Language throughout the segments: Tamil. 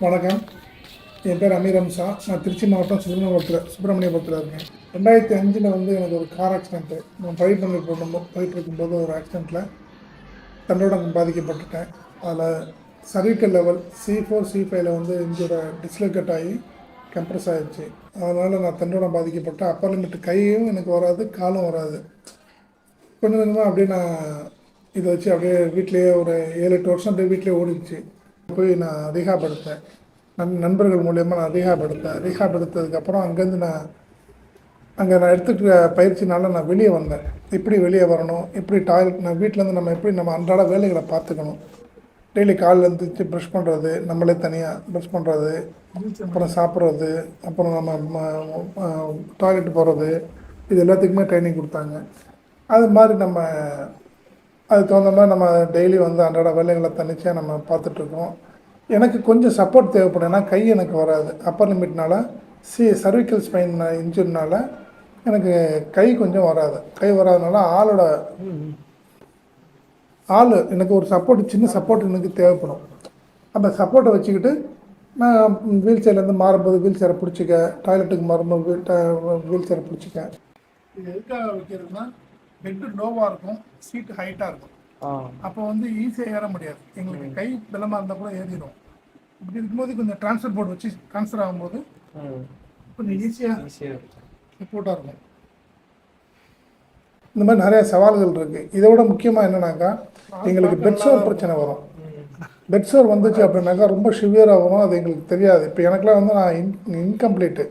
வணக்கம். என் பேர் அமீர் அம்சா. நான் திருச்சி மாவட்டம் சுப்பிரமணியபுரத்தில் இருக்கேன். 2005 வந்து எனக்கு ஒரு கார் ஆக்சிடென்ட்டு. நான் போயிட்டு இருக்கும்போது ஒரு ஆக்சிடெண்ட்டில் தண்டோடம் பாதிக்கப்பட்டுட்டேன். அதில் சர்விக்கல் லெவல் C4 C5 வந்து டிஸ்லோகேட் ஆகி கம்ப்ரெஸ் ஆகிடுச்சு. அதனால் நான் தண்டோடம் பாதிக்கப்பட்டேன். அப்பர் லிமிட் கையும் எனக்கு வராது, காலும் வராது. கொஞ்சம் கொஞ்சமாக அப்படியே நான் இதை வச்சு அப்படியே வீட்டிலேயே ஒரு 7-8 வருஷம் அப்படியே வீட்டிலே ஓடிடுச்சு. போய் நான் ரீஹாப் எடுத்தேன். நண்பர்கள் மூலயமா நான் ரீஹாப் எடுத்ததுக்கப்புறம் அங்கேருந்து நான் எடுத்துக்கிற பயிற்சினால நான் வெளியே வந்தேன். எப்படி வெளியே வரணும், எப்படி டாய்லெட், நான் வீட்டிலேருந்து நம்ம அன்றாட வேலைகளை பார்த்துக்கணும். டெய்லி காலையில் எழுந்திரிச்சு ப்ரஷ் பண்ணுறது, நம்மளே தனியாக ப்ரஷ் பண்ணுறது, அப்புறம் சாப்பிட்றது, அப்புறம் நம்ம டாய்லெட் போகிறது, இது எல்லாத்துக்குமே ட்ரைனிங் கொடுத்தாங்க. அது மாதிரி அதுக்கு தகுந்த மாதிரி நம்ம டெய்லி வந்து அன்றாட வேலைகளை தனிச்சா நம்ம பார்த்துட்ருக்கோம். எனக்கு கொஞ்சம் சப்போர்ட் தேவைப்படும். ஏன்னா கை எனக்கு வராது. அப்பர் லிமிட்னால சர்விக்கல் ஸ்பைன் இன்ஜுரினால எனக்கு கை கொஞ்சம் வராது. கை வராதனால எனக்கு ஒரு சப்போர்ட், சின்ன சப்போர்ட் எனக்கு தேவைப்படும். அந்த சப்போர்ட்டை வச்சுக்கிட்டு நான் வீல் சேர்லேருந்து மாறும்போது வீல் சேரை பிடிச்சிக்க, டாய்லெட்டுக்கு மாறும்போது வீல் சேரை பிடிச்சிக்க. இது எதுக்காக வைக்கிறதுனா, பெட்டு லோவாக இருக்கும், சீட்டு ஹைட்டாக இருக்கும். அப்போ வந்து ஈஸியாக ஏற முடியாது. எங்களுக்கு கை பலமாக இருந்தால் கூட ஏறிடும். இப்படி இருக்கும்போது கொஞ்சம் ட்ரான்ஸ்ஃபர் போர்டு வச்சு ட்ரான்ஸ்ஃபர் ஆகும்போது கொஞ்சம் ஈஸியாக சப்போர்ட்டாக இருக்கும். இந்த மாதிரி நிறையா சவால்கள் இருக்குது. இதை விட முக்கியமாக என்னன்னாக்கா, எங்களுக்கு பெட்சோர் பிரச்சனை வரும். பெட்சோர் வந்துச்சு அப்படின்னாக்கா ரொம்ப சிவியராக வரும். அது எங்களுக்கு தெரியாது. இப்போ எனக்குலாம் வந்து நான் இன்கம்ப்ளீட்டு.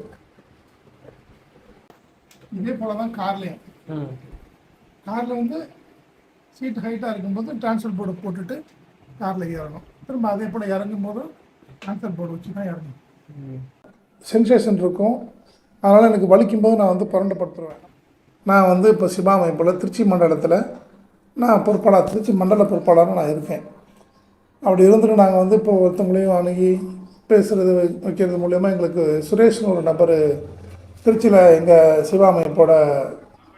இதே போல் தான் காரில் வந்து சீட் ஹைட்டாக இருக்கும்போது ட்ரான்ஸ்ஃபர் போர்டு போட்டுட்டு காரில் ஏறணும். திரும்ப அதே போல் இறங்கும் போது ட்ரான்ஸ்ஃபர் போர்டு வச்சு தான் இறங்கணும். சென்சேஷன் இருக்கும். அதனால் எனக்கு வலிக்கும் போது நான் வந்து புரண்டப்படுத்துருவேன். நான் வந்து இப்போ சிவா அமைப்பில் திருச்சி மண்டலத்தில் நான் திருச்சி மண்டல பொறுப்பாளராக நான் இருக்கேன். அப்படி இருந்துட்டு நாங்கள் வந்து இப்போ ஒருத்தவங்களையும் அணுகி பேசுகிறது வைக்கிறது மூலயமா எங்களுக்கு சுரேஷ்னு ஒரு நபர் திருச்சியில் எங்கள் சிவா அமைப்போட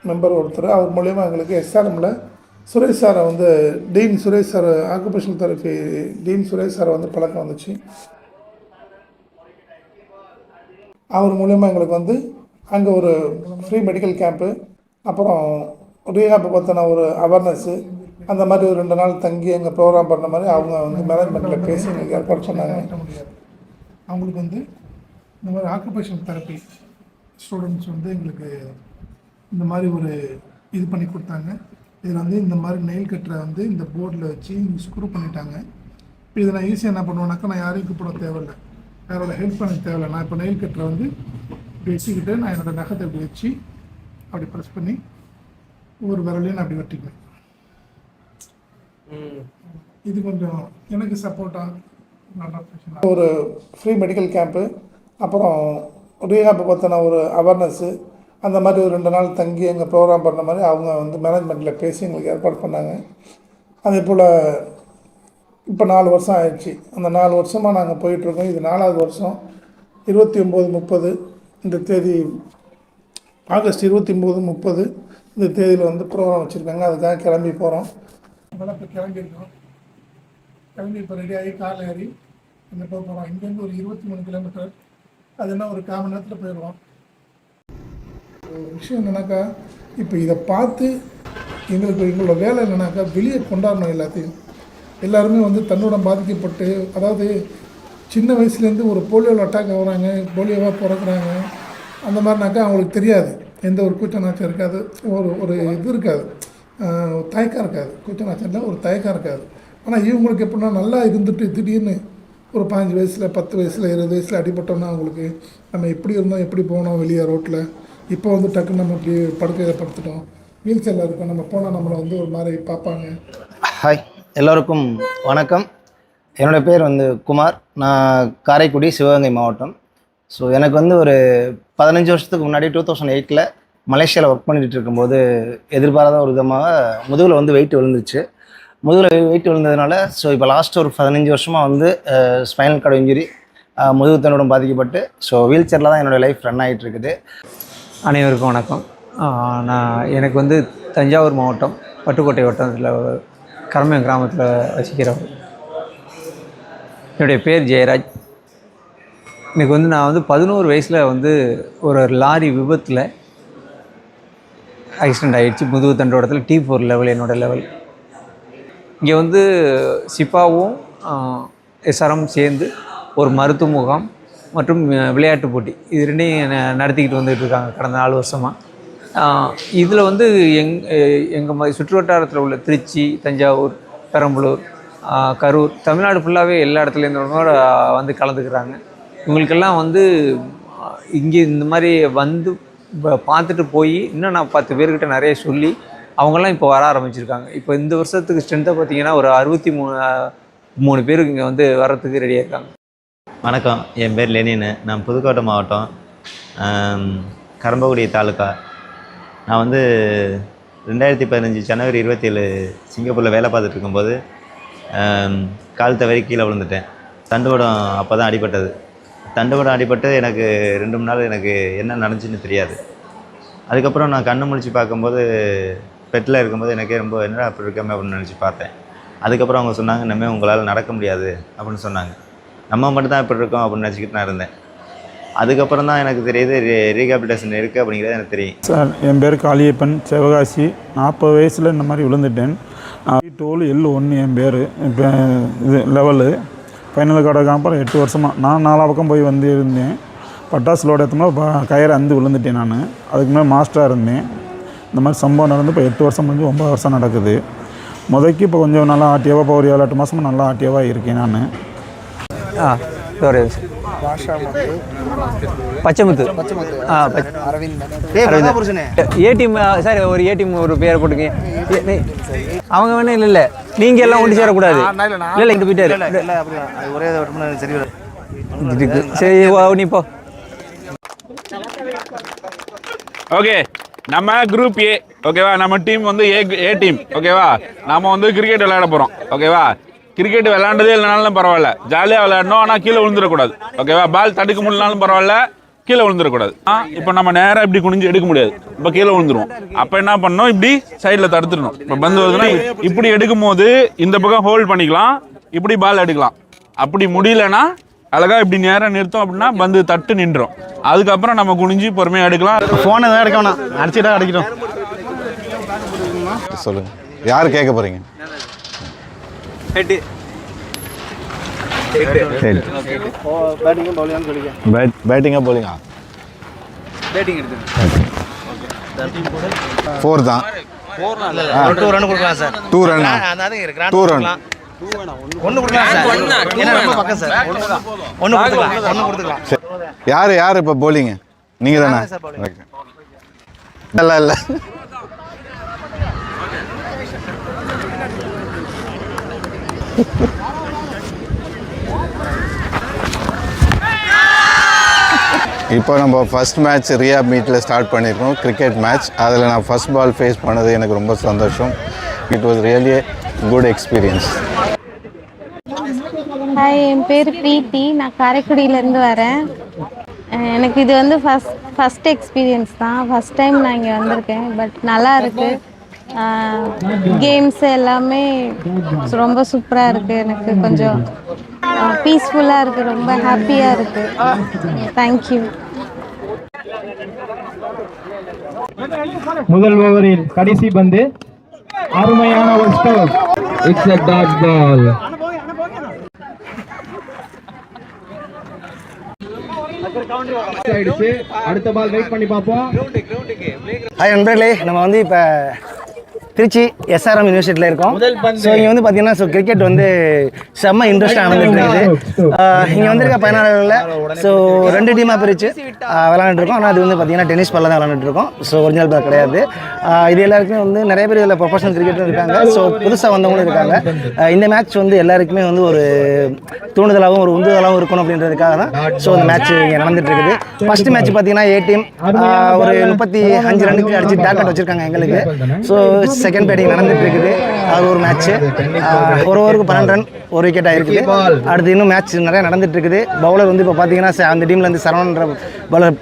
மெம்பர் ஒருத்தர், அவர் மூலயமா எங்களுக்கு SRMல சுரேஷ் சாரை வந்து Suresh sir occupational therapy Suresh சாரை வந்து பழக்கம் வந்துச்சு. அவர் மூலயமா எங்களுக்கு வந்து அங்கே ஒரு ஃப்ரீ மெடிக்கல் கேம்ப்பு, அப்புறம் ரீஹாப் பற்றின ஒரு அவேர்னஸ்ஸு, அந்த மாதிரி ஒரு 2 நாள் தங்கி எங்கள் ப்ரோக்ராம் பண்ண மாதிரி அவங்க வந்து மேனேஜ்மெண்ட்டில் பேசி எங்களுக்கு ஏற்பாடு சொன்னாங்க. அவங்களுக்கு வந்து இந்த மாதிரி ஆக்குபேஷனல் தெரப்பி ஸ்டூடெண்ட்ஸ் வந்து எங்களுக்கு இந்த மாதிரி ஒரு இது பண்ணி கொடுத்தாங்க. இதில் வந்து இந்த மாதிரி நெயில் கட்டரை வந்து இந்த போர்டில் வச்சு ஸ்க்ரூ பண்ணிட்டாங்க. இப்போ இதை நான் ஈஸியாக என்ன பண்ணுவேன்னாக்கா, நான் யாரையும் கூப்பிட தேவையில்லை, யாரோட ஹெல்ப் பண்ண தேவையில்லை. நான் இப்போ நெயில் கட்டரை வந்து இப்படி வச்சுக்கிட்டு நான் என்னோடய நகத்தை இப்படி வச்சு அப்படி ப்ரெஸ் பண்ணி ஒவ்வொரு விரலையும் நான் அப்படி வெட்டிக்குவேன். இது கொஞ்சம் எனக்கு சப்போர்ட்டாக நல்லா பிரச்சனை. ஒரு ஃப்ரீ மெடிக்கல் கேம்ப்பு, அப்புறம் ரீஹாப் பற்றின ஒரு அவேர்னஸ்ஸு, அந்த மாதிரி ஒரு 2 நாள் தங்கி எங்கள் ப்ரோக்ராம் பண்ண மாதிரி அவங்க வந்து மேனேஜ்மெண்ட்டில் பேசி எங்களுக்கு ஏற்பாடு பண்ணாங்க. அதே போல் இப்போ 4 வருஷம் ஆயிடுச்சு. அந்த 4 வருஷமாக நாங்கள் போயிட்டுருக்கோம். இது 4வது வருஷம். 29-30 இந்த தேதி, ஆகஸ்ட் 29-30 இந்த தேதியில் வந்து ப்ரோக்ராம் வச்சுருக்காங்க. அதுக்காக கிளம்பி போகிறோம். அதனால் இப்போ கிளம்பி இப்போ ரெடி ஆகி காரில் ஏறி இங்கே போகிறோம். இங்கேருந்து ஒரு 23 கிலோமீட்டர், அதுனா ஒரு 1/4 மணி நேரத்தில் போயிடுவோம். ஒரு விஷயம் என்னன்னாக்கா, இப்போ இதை பார்த்து எங்களோட வேலை என்னன்னாக்கா, வெளியே கொண்டாடணும். எல்லாருமே வந்து தன்னோடம் பாதிக்கப்பட்டு, அதாவது சின்ன வயசுலேருந்து ஒரு போலியோவில் அட்டாக் ஆகுறாங்க, போலியோவாக பிறக்கிறாங்க. அந்த மாதிரினாக்கா அவங்களுக்கு தெரியாது, எந்த ஒரு கூச்சநாச்சம் இருக்காது, ஒரு இது இருக்காது, தயக்கம் இருக்காது. கூச்சநாச்சம்ல ஒரு தயக்கம் இருக்காது. ஆனால் இவங்களுக்கு எப்படின்னா, நல்லா இருந்துட்டு திடீர்னு ஒரு 15 வயசில் 10 வயசில் 20 வயசில் அடிபட்டோம்னா அவங்களுக்கு நம்ம எப்படி இருந்தோம், எப்படி போனோம் வெளியே ரோட்டில், இப்போ வந்து டக்குன்னு நம்ம இப்படி படுக்கையை படுத்துட்டோம், வீல் சேரில் இருக்கோம், நம்ம போனால் நம்மளை வந்து ஒரு மாதிரி பார்ப்பாங்க. ஹாய், எல்லோருக்கும் வணக்கம். என்னோடய பேர் வந்து குமார். நான் காரைக்குடி, சிவகங்கை மாவட்டம். ஸோ எனக்கு வந்து ஒரு 15 வருஷத்துக்கு முன்னாடி 2008 மலேசியாவில் ஒர்க் பண்ணிகிட்டு இருக்கும்போது எதிர்பாராத ஒரு விதமாக முதுகில் வந்து வெயிட் விழுந்துச்சு. முதுகில் வெயிட் விழுந்ததுனால ஸோ இப்போ லாஸ்ட் ஒரு 15 வருஷமாக வந்து ஸ்பைனல் கார்டு இன்ஜுரி, முதுகு தண்டோடம் பாதிக்கப்பட்டு ஸோ வீல் சேரில் தான் என்னோடய லைஃப் ரன் ஆகிட்டு இருக்குது. அனைவருக்கும் வணக்கம். எனக்கு வந்து தஞ்சாவூர் மாவட்டம் பட்டுக்கோட்டை வட்டத்தில் கரமயம் கிராமத்தில் வசிக்கிறவர். என்னுடைய பேர் ஜெயராஜ். எனக்கு வந்து நான் வந்து 11 வயசில் வந்து ஒரு லாரி விபத்தில் ஆக்சிடெண்ட் ஆகிடுச்சு. முதுகு தண்டோடத்தில் T4 லெவல் என்னோடய லெவல். இங்கே வந்து சிப்பாவும் SRM சேர்ந்து ஒரு மருத்துவ முகாம் மற்றும் விளையாட்டு போட்டி இது ரெண்டையும் நடத்திக்கிட்டு வந்துட்டு இருக்காங்க கடந்த 4 வருஷமாக. இதில் வந்து எங்கள் சுற்று வட்டாரத்தில் உள்ள திருச்சி, தஞ்சாவூர், பெரம்பலூர், கரூர், தமிழ்நாடு ஃபுல்லாகவே எல்லா இடத்துலேருந்தோட வந்து கலந்துக்கிறாங்க. இவங்களுக்கெல்லாம் வந்து இங்கே இந்த மாதிரி வந்து பார்த்துட்டு போய் இன்னும் நான் 10 பேர்கிட்ட நிறைய சொல்லி அவங்கெல்லாம் இப்போ வர ஆரம்பிச்சிருக்காங்க. இப்போ இந்த வருஷத்துக்கு ஸ்ட்ரென்த்தை பார்த்தீங்கன்னா ஒரு 63 பேருக்கு இங்கே வந்து வர்றதுக்கு ரெடியாக இருக்காங்க. வணக்கம், என் பேர் லெனின். நான் புதுக்கோட்டை மாவட்டம், கரம்பக்குடி தாலுக்கா. நான் வந்து 2015 ஜனவரி 27 சிங்கப்பூரில் வேலை பார்த்துட்டு இருக்கும்போது கால் தவறி கீழே விழுந்துட்டேன். தண்டுவடம் அப்போ தான் அடிபட்டது. தண்டுவடம் அடிபட்டு எனக்கு 2 3 நாள் எனக்கு என்ன நடந்துச்சுன்னு தெரியாது. அதுக்கப்புறம் நான் கண்ணு முழிச்சு பார்க்கும்போது பெட்டில் இருக்கும்போது எனக்கே ரொம்ப என்னடா அப்படி இருக்கமே அப்படின்னு நினச்சி பார்த்தேன். அதுக்கப்புறம் அவங்க சொன்னாங்க, இனிமேல் உங்களால் நடக்க முடியாது அப்படின்னு சொன்னாங்க. நம்ம மட்டும் தான் இப்படி இருக்கோம் அப்படின்னு நினச்சிக்கிட்டு நான் இருந்தேன். அதுக்கப்புறம் தான் எனக்கு தெரியுது ரீஹாபிலிட்டேஷன் இருக்குது அப்படிங்கிறது எனக்கு தெரியும். சார், என் பேர் காளியப்பன், சிவகாசி. 40 வயசில் இந்த மாதிரி விழுந்துட்டேன். டோல் L1 என் பேர். இப்போ இது லெவலு ஃபைனல் கடக்காம அப்புறம் 8 வருஷமாக நான் 4 பக்கம் போய் வந்து இருந்தேன். பட்டாசு லோடு ஏற்றோம்னா கயிறு அந்து விழுந்துட்டேன். நான் அதுக்கு மேலே மாஸ்டராக இருந்தேன். இந்த மாதிரி சம்பவம் நடந்து இப்போ 8 வருஷம் முடிஞ்சு 9 வருஷம் நடக்குது. முதக்கி இப்போ கொஞ்சம் நல்லா ஆட்டியாவாக, இப்போ ஒரு 7-8 மாதமாக நல்லா ஆட்டியாவாக இருக்கேன் நான். பச்சைமுத்து ஏடிஎம் சார், ஒரு ஏடிஎம் ஒரு பேரை போட்டுங்க. அவங்க வேணும் இல்லை நீங்கள் எல்லாம் ஒன்று சேரக்கூடாது. இல்லை இங்கே போயிட்டாரு. சரி நீ போ. ஓகே, நம்ம குரூப் ஏ, ஓகேவா? நம்ம டீம் வந்து ஏ டீம், ஓகேவா? நம்ம வந்து கிரிக்கெட் விளையாட போகிறோம், ஓகேவா? கிரிக்கெட் விளையாண்டதே இல்லைனாலும் பரவாயில்ல, ஜாலியாக விளையாடணும். ஆனால் கீழே விழுந்துடக்கூடாது, ஓகேவா? பால் தடுக்க முடியலனாலும் பரவாயில்ல, கீழே விழுந்துடக்கூடாது. இப்போ நம்ம நேராக இப்படி குனிஞ்சு எடுக்க முடியாது, இப்போ கீழே விழுந்துருவோம். அப்போ என்ன பண்ணணும், இப்படி சைடில் தடுத்துடணும். இப்போ பந்து வருதுன்னா இப்படி எடுக்கும் போது இந்த பக்கம் ஹோல்ட் பண்ணிக்கலாம், இப்படி பால் எடுக்கலாம். அப்படி முடியலன்னா அழகாக இப்படி நேராக நிறுத்தோம் அப்படின்னா பந்து தட்டு நின்றோம். அதுக்கப்புறம் நம்ம குனிஞ்சு பொறுமையாக எடுக்கலாம். ஃபோனை தான் எடுக்க வேணாம், அடிச்சுட்டா அடிக்கிறோம். சொல்லுங்கள், யார் கேட்க போகிறீங்க? பேட்டிங்கா போலிங்கா? 4 தான். 2 ரன் கொடுக்கலாம் சார். 2 ரன். 2 ரன். ஒன்று கொடுக்கலாம் சார். ஏன்னா ரொம்ப பக்கம் சார். ஒன்று கொடுத்துக்கலாம். யார் இப்போ போலிங்க? நீங்கள் தானே? இல்லை இல்லை. இப்போ நம்ம ஃபஸ்ட் மேட்ச் ரியாப் மீட்டில் ஸ்டார்ட் பண்ணியிருக்கோம், கிரிக்கெட் மேட்ச். அதில் நான் ஃபஸ்ட் பால் ஃபேஸ் பண்ணது எனக்கு ரொம்ப சந்தோஷம். It was really good experience. Hi, என் பேர் பிரீத்தி. நான் காரைக்குடியிலேருந்து வரேன். எனக்கு இது வந்து ஃபஸ்ட் எக்ஸ்பீரியன்ஸ் தான். ஃபஸ்ட் டைம் நான் இங்கே வந்திருக்கேன். பட் நல்லா இருக்குது. கேம்ஸ் எல்லாமே ரொம்ப சூப்பராக இருக்குது. எனக்கு கொஞ்சம் பீஸ்ஃபுல்லாக இருக்குது, ரொம்ப ஹாப்பியாக இருக்குது. தேங்க்யூ. முதல் ஓவரில் கடைசி பந்து, அருமையான ஒரு ஸ்டோர். It's a dot ball. அடுத்த பால் வெயிட் பண்ணி பார்ப்போம். ஹாய் நண்பர்களே, நம்ம வந்து இப்போ திருச்சி SRM யூனிவர்சிட்டியில் இருக்கோம். ஸோ இங்கே வந்து பார்த்தீங்கன்னா கிரிக்கெட் வந்து செம்ம இன்ட்ரெஸ்டாக நடந்துட்டு இருக்குது. இங்கே வந்திருக்க பயனாளர்களில் ஸோ 2 டீமாக பிரித்து விளாண்டுருக்கோம். ஆனால் அது வந்து பார்த்தீங்கன்னா டென்னிஸ் பாலில் தான் விளாண்டுருக்கோம். ஸோ ஒரிஜினல் பால் கிடையாது. இது எல்லாருக்குமே வந்து நிறைய பேர் இதில் ப்ரொஃபஷனல் கிரிக்கெட்டும் இருக்காங்க. ஸோ புதுசாக வந்தவங்களும் இருக்காங்க. இந்த மேட்ச் வந்து எல்லாருக்குமே வந்து ஒரு தூண்டுதலாகவும் ஒரு உந்துதலாகவும் இருக்கணும் அப்படின்றதுக்காக தான் ஸோ இந்த மேட்ச் இங்கே நடந்துட்டு இருக்குது. ஃபஸ்ட்டு மேட்ச் பார்த்தீங்கன்னா ஏ டீம் ஒரு 35 ரன்னுக்கு அடிச்சு டார்கெட் வச்சுருக்காங்க எங்களுக்கு. ஸோ செகண்ட் பேட்டிங் நடந்துட்டு இருக்குது. அது ஒரு மேட்ச்சு. ஒரு ஓவருக்கு 12 ரன், ஒரு விக்கெட் ஆகிருக்குது. அடுத்து இன்னும் மேட்ச் நிறையா நடந்துட்டு இருக்குது. பவுலர் வந்து இப்போ பார்த்தீங்கன்னா அந்த டீம்லேருந்து சரவணன்ற பவுலர்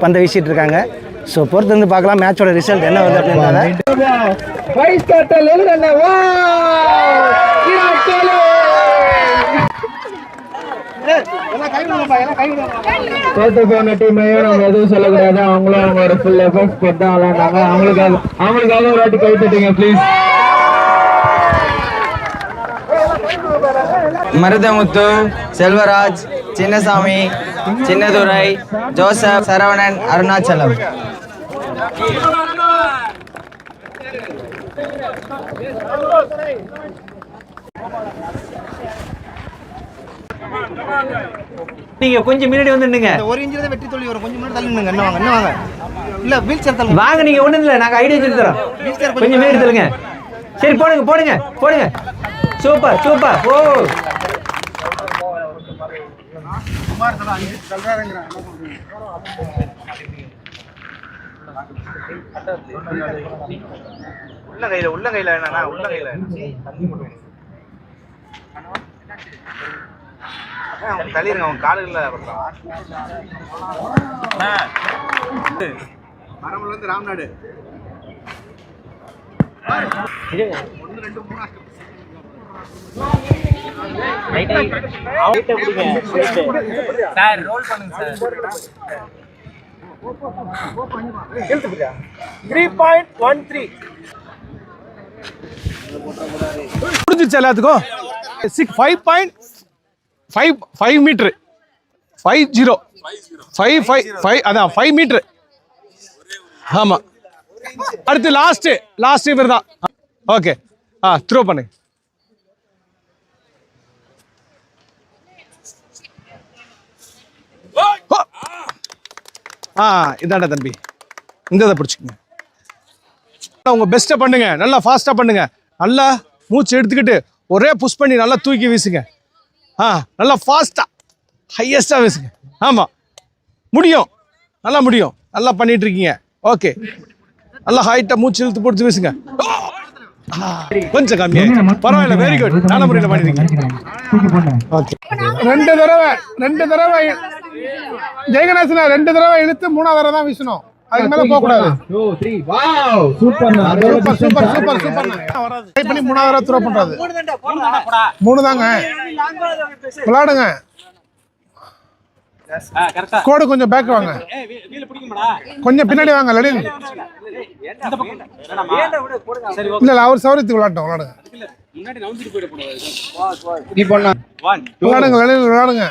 பந்தை வீசிட்டு இருக்காங்க. ஸோ பொறுத்து வந்து பார்க்கலாம் மேட்சோட ரிசல்ட் என்ன வருது அப்படின்றத. தோத்து போன டீமையும் நம்ம எதுவும் சொல்லக்கூடாது. அவங்களும் அவங்களோட ஃபுல் எஃபர்ட்ஸ் போட்டு தான் விளையாண்டாங்க. அவங்களுக்காக ஒரு வாட்டி கை தட்டுங்க ப்ளீஸ். மருதமுத்து, செல்வராஜ், சின்னசாமி, சின்னதுரை, ஜோசப், சரவணன், அருணாச்சலம். நீங்க கொஞ்சம் முன்னாடி வந்து நின்னுங்க. ஒரு இன்ச்சில் வெற்றி தோல்வி வரும். கொஞ்சம் முன்னாடி தள்ளி நின்னுங்க. என்ன வாங்க, என்ன வாங்க. இல்லை வீல் சேர் தள்ளுங்க. வாங்க, நீங்க ஒண்ணும் இல்லை, நாங்க ஐடியா சொல்லி தரோம். கொஞ்சம் முன்னாடி தள்ளுங்க. சரி, போடுங்க போடுங்க போடுங்க. Super super. ஓ உள்ள கையில என்னன்னா உள்ள கையில தள்ளிருங்க. அவங்க காலுல மரம்ல இருந்து ராம்நாடு 1 2 3 சார் ரோல் பண்ணுங்க சார். 3.13 முடிஞ்சிருச்சு எல்லாத்துக்கும். 5.5 மீட்டர் 50 5 அதான் 5 மீட்டர். ஆமா, அடுத்து லாஸ்ட் இவர் தான். ஓகே, த்ரோ பண்ணு. இதாண்டா தம்பி, இந்த இதை பிடிச்சிக்கங்க. உங்க பெஸ்ட்டை பண்ணுங்க, நல்லா ஃபாஸ்டா பண்ணுங்க. நல்லா மூச்சு எடுத்துக்கிட்டு ஒரே புஷ் பண்ணி நல்லா தூக்கி வீசுங்க. நல்லா ஃபாஸ்டா ஹையஸ்டா வீசுங்க. ஆமா, முடியும், நல்லா முடியும். நல்லா பண்ணிட்டு இருக்கீங்க. ஓகே, நல்லா ஹைட்டா மூச்சு இழுத்து போட்டு வீசுங்க. கொஞ்சம் கம்மியா, பரவாயில்ல, வெரி குட், நல்ல முறையில் பண்ணிருக்கீங்க. ஓகே, 2 தடவை ஜெயகணேசன் 2 தடவை இழுத்து 3ஆவது தடவை தான் வீசணும். அதுக்கு மேல போக கூடாது. 2 3 வாவ் சூப்பர் சூப்பர். ட்ரை பண்ணி 3ஆவது தடவை த்ரோ பண்றது. 3 தாங்க. விளையாடுங்க. கோடு கொஞ்சம் பேக் வாங்க, கொஞ்சம் பின்னாடி வாங்க. லடின் இல்ல, அவர் சௌரியத்துக்கு விளையாட்டோம். விளையாடுங்க. விளையாடுங்க.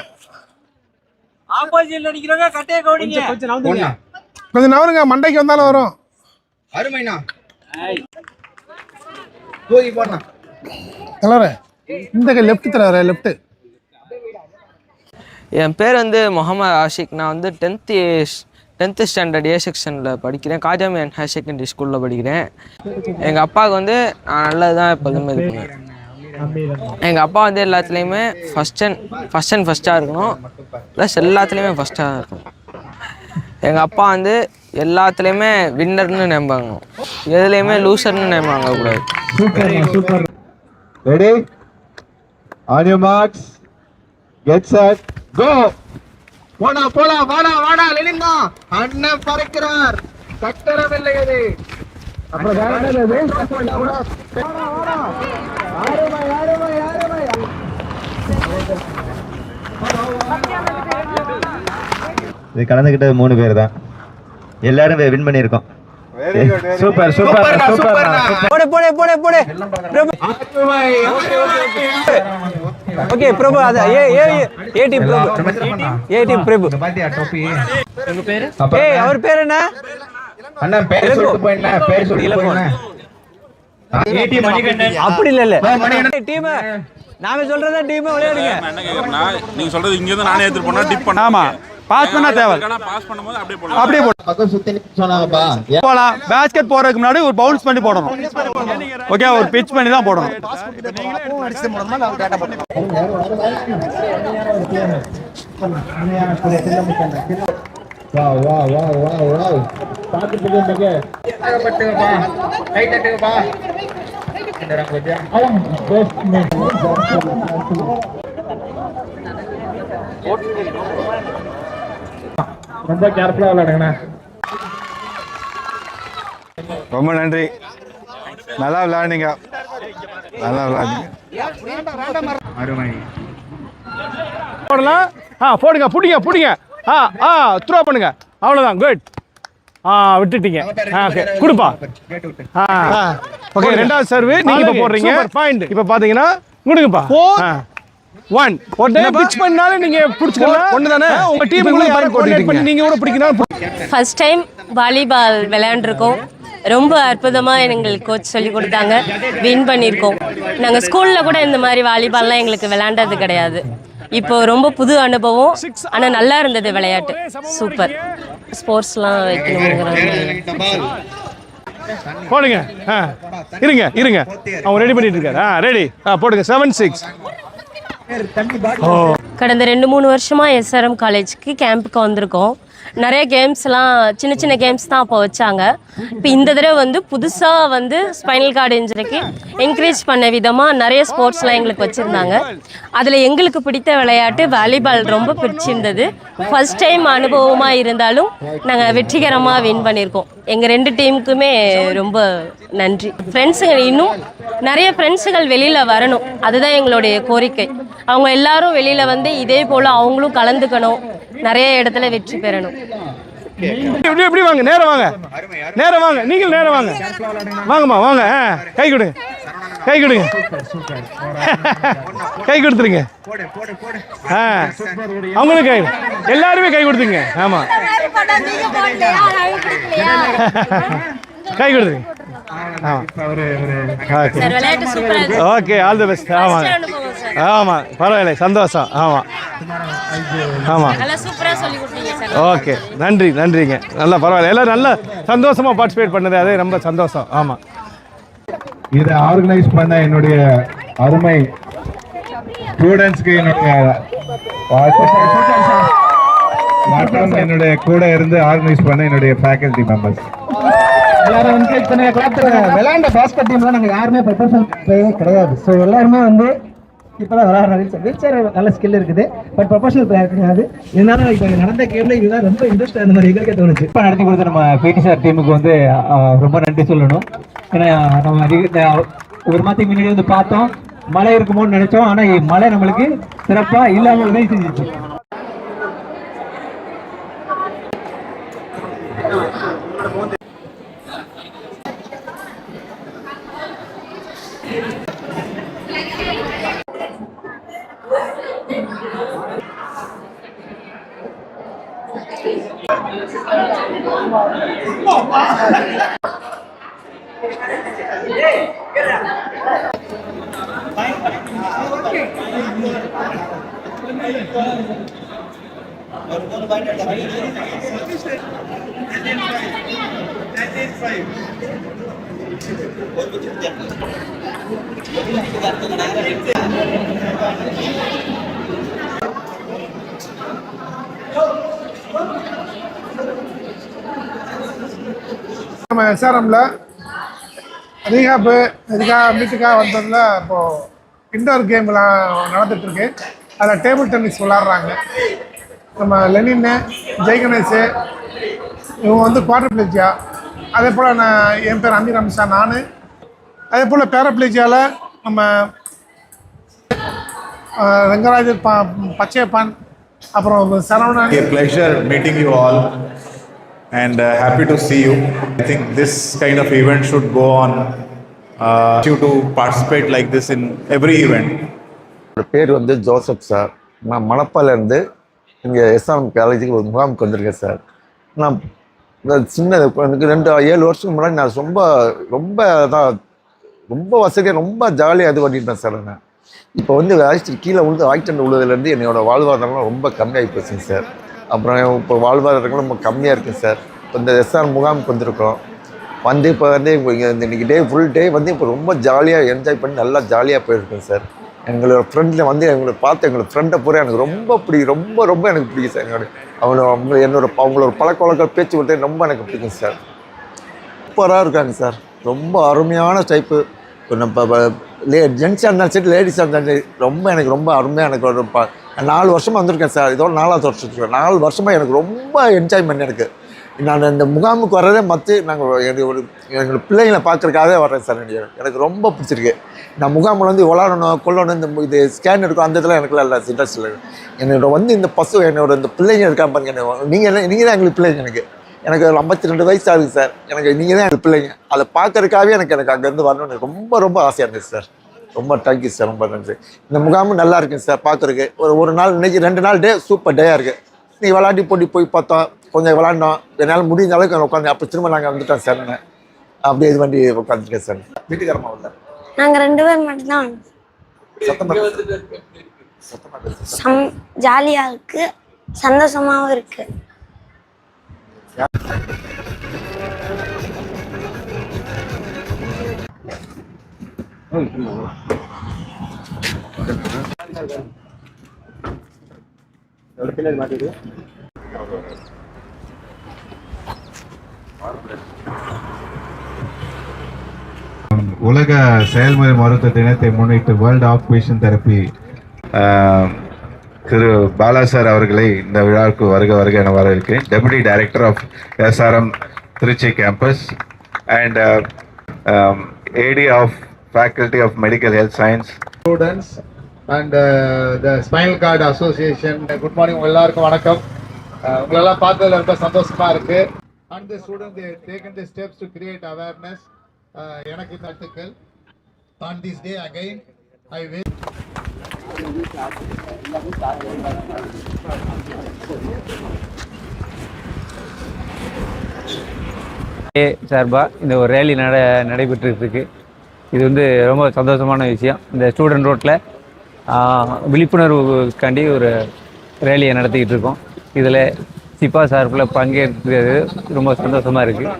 கொஞ்சம் நவருங்க, மண்டைக்கு வந்தாலும் வரும். எல்லாரும் இந்த கை லெஃப்ட் தர லெஃப்ட். என் பேர் வந்து முகமது ஆஷிக். நான் வந்து 10th ஸ்டாண்டர்ட் ஏ செக்ஷனில் படிக்கிறேன். காஜாமியன் ஹையர் செகண்டரி ஸ்கூலில் படிக்கிறேன். எங்கள் அப்பாவுக்கு வந்து நான் நல்லது தான் எப்போதுமே இது பண்ணுவேன். எங்கள் அப்பா வந்து எல்லாத்துலேயுமே ஃபஸ்ட்டாக இருக்கணும், ப்ளஸ் எல்லாத்துலேயுமே ஃபஸ்ட்டாக இருக்கணும். எங்கள் அப்பா வந்து எல்லாத்துலேயுமே வின்னர்னு நம்பாங்க, எதுலேயுமே லூசர்னு நம்பாங்க கூடாது. Super. Ready, on your marks, get set, go. போலாம் வாடா லெனின் தான் அண்ணன் பறக்கிறார். கட்டரவில்லை அது. அப்புறம் வேற என்ன வேஸ்ட் பண்ண கூட. வாடா யாருமே இது கலந்துக்கிட்டது 3 பேர் தான். எல்லாரும் வின் பண்ணியிருக்கோம். சூப்பர். போடு. ஓகே பிரபு, அது ஏ டீம் பிரபு. அவர் பேர் என்ன? அண்ணா பேர் சொல்லிட்டு போயிடல, பேர் சொல்லிட்டு போயிடல. ஏ டீம் மணிகண்டன். அப்படி இல்ல டீம் நாம சொல்றதா டீம் விளையாடுங்க. நான் என்ன கேக்குறேன்னா, நீங்க சொல்றது இங்க இருந்து நானே எடுத்து போனா டிப் பண்ண. ஆமா, பாஸ் பண்ணா தேவை. பாஸ் பண்ணும்போது அப்படியே போடலாம். பக்கம் சுத்தி சொன்னாங்கப்பா. போலாம். பேஸ்கெட் போறதுக்கு முன்னாடி ஒரு பவுன்ஸ் பண்ணி போடணும். ஓகே, ஒரு பிட்ச் பண்ணி தான் போடணும். வா பாத்துட்டு இருக்கீங்க. பட்டுங்கப்பா, கை தட்டுங்கப்பா. ரொம்ப கேர்ஃபுல்லா விளையாடுங்கண்ணா. ரொம்ப நன்றி, நல்லா விளையாடுங்க. அருமை. போடலாம். போடுங்க, பிடிங்க. த்ரோ பண்ணுங்க. அவ்வளோதான், குட். விட்டுட்டீங்க. ஓகே, கொடுப்பா. ஓகே, ரெண்டாவது சர்வ் நீங்க இப்போ போடுறீங்க. பாயிண்ட் இப்போ பாத்தீங்கன்னா கொடுங்கப்பா. 4-1 உடனே பிட்ச் பண்ணாலே நீங்க பிடிச்சுக்கலாம். ஒண்ணு தானே உங்க டீமுக்குள்ள யாரை கோஆர்டினேட் பண்ணி நீங்க கூட பிடிக்கணும். ஃபர்ஸ்ட் டைம் வாலிபால் விளையாண்டுருக்கோம். ரொம்ப அற்புதமாக எங்களுக்கு கோச் சொல்லி கொடுத்தாங்க. வின் பண்ணியிருக்கோம். நாங்கள் ஸ்கூலில் கூட இந்த மாதிரி வாலிபால்லாம் எங்களுக்கு விளையாண்டது கிடையாது. இப்போ ரொம்ப புது அனுபவம். ஆனால் நல்லா இருந்தது விளையாட்டு. சூப்பர். ஸ்போர்ட்ஸ்லாம் வைக்கணுங்கிறாங்க. போடுங்க. இருங்க அவங்க ரெடி பண்ணிட்டு இருக்காரு. ரெடி, போடுங்க. 7-6. கடந்த 2-3 வருஷமாக எஸ்ஆர்எம் காலேஜுக்கு கேம்புக்கு வந்திருக்கோம். நிறைய கேம்ஸ்லாம் சின்ன கேம்ஸ் தான் அப்போ வச்சாங்க. இப்போ இந்த தடவை வந்து புதுசாக வந்து ஸ்பைனல் கார்டு இன்ஜுரிக்கு என்கரேஜ் பண்ண விதமாக நிறைய ஸ்போர்ட்ஸ்லாம் எங்களுக்கு வச்சுருந்தாங்க. அதில் எங்களுக்கு பிடித்த விளையாட்டு வாலிபால் ரொம்ப பிடிச்சிருந்தது. ஃபர்ஸ்ட் டைம் அனுபவமாக இருந்தாலும் நாங்கள் வெற்றிகரமாக வின் பண்ணியிருக்கோம். எங்கள் 2 டீமுக்குமே ரொம்ப நன்றி. ஃப்ரெண்ட்ஸுங்க இன்னும் நிறைய ஃப்ரெண்ட்ஸுகள் வெளியில் வரணும், அதுதான் எங்களுடைய கோரிக்கை. அவங்க எல்லாரும் வெளியில் வந்து இதே போல் அவங்களும் கலந்துக்கணும், நிறைய இடத்துல வெற்றி பெறணும். எப்படி வாங்க, நேரம் வாங்க, நீங்கள் நேரம் வாங்கம்மா, வாங்க. கை கொடுங்க. கை கொடுத்துருங்க. அவங்களும் எல்லாருமே கை கொடுத்துங்க. ஆமா, கை கொடுத்துருங்க. Okay, all the best. ஆமா, பரவாயில்லை, சந்தோஷம். ஆமா, ஓகே, நன்றிங்க. நல்லா பரவாயில்ல, எல்லாரும் நல்லா சந்தோஷமா பார்ட்டிசிபேட் பண்ணது, அதே ரொம்ப சந்தோஷம். ஆமா, இதை ஆர்கனைஸ் பண்ண என்னுடைய அருமை ஸ்டூடெண்ட்ஸ்க்கு என்னுடைய மற்றும் என்னுடைய கூட இருந்து ஆர்கனைஸ் பண்ண என்னுடைய ஃபேக்கல்டி மெம்பர்ஸ் எல்லாரும் என்கரேஜ் பண்ண விளையாண்ட பாஸ்கெட் டீம்லாம் நாங்கள் யாருமே ப்ரிப்பரேஷன் கிடையாது. ஸோ எல்லாருமே வந்து இப்போதான் விளையாடுறாங்க. வீல் சேர் நல்ல ஸ்கில் இருக்குது, பட் ப்ரொஃபஷனல் பிளேயர் கிடையாது. இருந்தாலும் இப்போ நடந்த கேம்ல இதுதான் ரொம்ப இன்ட்ரெஸ்ட் அந்த மாதிரி எங்களுக்கே தோணுச்சு. இப்போ நடத்தி கொடுத்த நம்ம பிடி சார் டீமுக்கு வந்து ரொம்ப நன்றி சொல்லணும். ஏன்னா நம்ம ஒரு மாதத்துக்கு முன்னாடி வந்து பார்த்தோம், மழை இருக்குமோன்னு நினைச்சோம். ஆனால் மழை நம்மளுக்கு சிறப்பாக இல்லாமல் தான் செஞ்சிச்சு. நம்ம எஸ்ஆர்எம்ல ரீஹாப்பு மீட்டுக்காக வந்ததில் இப்போது இண்டோர் கேம்லாம் நடந்துகிட்ருக்கு. அதில் டேபிள் டென்னிஸ் விளாட்றாங்க. நம்ம லெனின்னு, ஜெய்கணேஷு இவங்க வந்து குவார்டர் பிளேஜியா. அதே போல் என் பேர் அமீர் அமிஷா, நான். அதே போல் பேராப்ளேஜியாவில் நம்ம ரங்கராஜர் பச்சையப்பன், அப்புறம் Saravanan. Pleasure meeting you all and happy to see you. I think this kind of event should go on. You to participate like this in every event. பேர் வந்து ஜோசப் சார். நான் மணப்பாலேருந்து இங்கே எஸ்ஆர்எம் காலேஜுக்கு ஒரு முகாமுக்கு வந்திருக்கேன் சார். நான் சின்ன எனக்கு 7 வருஷத்துக்கு முன்னாடி நான் ரொம்ப வசதியாக ரொம்ப ஜாலியாக இது பண்ணிட்டேன் சார். நான் இப்போ வந்து கீழே ஆக்சிடென்ட் விழுதுலேருந்து என்னோட வாழ்வாதாரம்லாம் ரொம்ப கம்மியாகி போச்சுங்க சார். அப்புறம் இப்போ வாழ்வாதாரங்களும் ரொம்ப கம்மியாக இருக்குது சார். இப்போ இந்த எஸ்ஆர் முகாமுக்கு வந்திருக்கோம். இப்போ இன்றைக்கி ஃபுல் டே வந்து இப்போ ரொம்ப ஜாலியாக என்ஜாய் பண்ணி நல்லா ஜாலியாக போயிருக்கேன் சார். எங்களோட ஃப்ரெண்டில் வந்து எங்களை பார்த்து எங்களோட ஃப்ரெண்டை பூரா எனக்கு ரொம்ப ரொம்ப எனக்கு பிடிக்கும் சார். அவங்களோட பழக்க வழக்க பேச்சு கொடுத்தே ரொம்ப எனக்கு பிடிக்கும் சார். சூப்பராக இருக்காங்க சார். ரொம்ப அருமையான டைப்பு. இப்போ நம்ம ஜென்ஸாக இருந்தாலும் சரி, லேடிஸாக இருந்தாலும் சரி, எனக்கு ரொம்ப அருமையாக எனக்கு ஒரு 4 வருஷமாக வந்திருக்கேன் சார். இதோட 4வது வருஷத்துக்கு 4 வருஷமாக எனக்கு ரொம்ப என்ஜாய்மெண்ட். எனக்கு நான் இந்த முகாமுக்கு வர்றதே மற்ற நாங்கள் எங்கள் பிள்ளைங்களை பார்க்குறதுக்காகவே வர்றேன் சார். எனக்கு ரொம்ப பிடிச்சிருக்கு. நான் முகாமில் வந்து விளாடணும் கொள்ளணும் இது ஸ்கேன் எடுக்கும் அந்த இதெல்லாம் எனக்குலாம் இல்லை இன்ட்ரெஸ்ட் இல்லை. என்னோட இந்த என்னோட இந்த பிள்ளைங்க இருக்காங்க பாருங்க, நீங்கள் தான் எங்களுக்கு பிள்ளைங்க. எனக்கு 52 வயசு ஆகுது சார். நீங்கள் தான் எங்களுக்கு பிள்ளைங்க. அதை பார்க்கறதுக்காகவே எனக்கு அங்கேருந்து வரணும்னு ரொம்ப ரொம்ப ஆசையாக இருந்துச்சு சார். ரொம்ப தேங்க்யூ சார், ரொம்ப நன்றி. இந்த முகாமும் நல்லா இருக்குங்க சார் பார்க்குறதுக்கு. ஒரு நாள் இன்றைக்கி 2 நாள் சூப்பர் டேயாக இருக்குது. நீங்கள் விளாட்டி போட்டி போய் பார்த்தோம், கொஞ்சம் விளாண்டோம், என்னால் முடிஞ்ச அளவுக்கு உட்காந்து அப்போ திரும்ப நாங்கள் வந்துட்டோம் சார். அப்படியே இது பண்ணி உட்காந்துருக்கேன் சார். வீட்டுக்காரமா இல்லை, நாங்கள் 2 பேர் மட்டும்தான். ஜாலியாக இருக்குது, சந்தோஷமாகவும் இருக்குது. உலக செயல்முறை மருத்துவ தினத்தை முன்னிட்டு வேர்ல்டு ஆக்குபேஷன் தெரப்பி திரு பாலா சார் அவர்களை இந்த விழாவுக்கு வருக என வர இருக்கேன். Deputy director of SRM Trichy campus and AD of faculty of medical health science students and the spinal cord association. Good morning, எல்லாருக்கும் வணக்கம். உங்களெல்லாம் பார்த்ததில் ரொம்ப சந்தோஷமா இருக்கு. And the student they taken the steps to create awareness. எனக்கு இந்த article on this day again I will சார்பாக இந்த ஒரு ரேலி நடைபெற்றுட்டு இருக்கு. இது வந்து ரொம்ப சந்தோஷமான விஷயம். இந்த ஸ்டூடெண்ட் ரோட்டில் விழிப்புணர்வுக்காண்டி ஒரு ரேலியை நடத்திக்கிட்டு இருக்கோம். இதில் சிப்பா சார்பில் பங்கேற்கிறது ரொம்ப சந்தோஷமாக இருக்குது.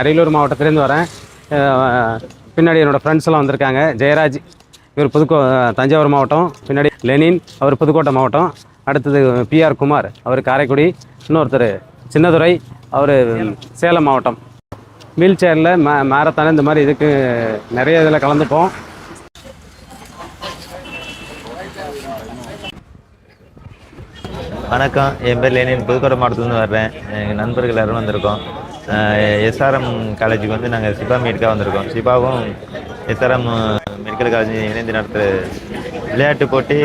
அரியலூர் மாவட்டத்திலேருந்து வரேன். பின்னாடி என்னோடய ஃப்ரெண்ட்ஸ் எல்லாம் வந்திருக்காங்க. ஜெயராஜ், இவர் தஞ்சாவூர் மாவட்டம். பின்னாடி லெனின், அவர் புதுக்கோட்டை மாவட்டம். அடுத்தது PR குமார், அவர் காரைக்குடி. இன்னொருத்தர் சின்னதுரை, அவர் சேலம் மாவட்டம். வீல் சேரில் மேரத்தான் இந்த மாதிரி இதுக்கு நிறைய இதில் கலந்துப்போம். வணக்கம், என் பேர் லெனின், புதுக்கோட்டை மாவட்டத்துலேருந்து வர்றேன். எங்கள் நண்பர்கள் எல்லாரும் வந்திருக்கோம். SRM காலேஜுக்கு வந்து நாங்கள் சிபா மீட்டுக்காக வந்திருக்கோம். சிபாவும் SRM மெடிக்கல் காலேஜ் இணைந்து நடத்துகிற விளையாட்டு போட்டி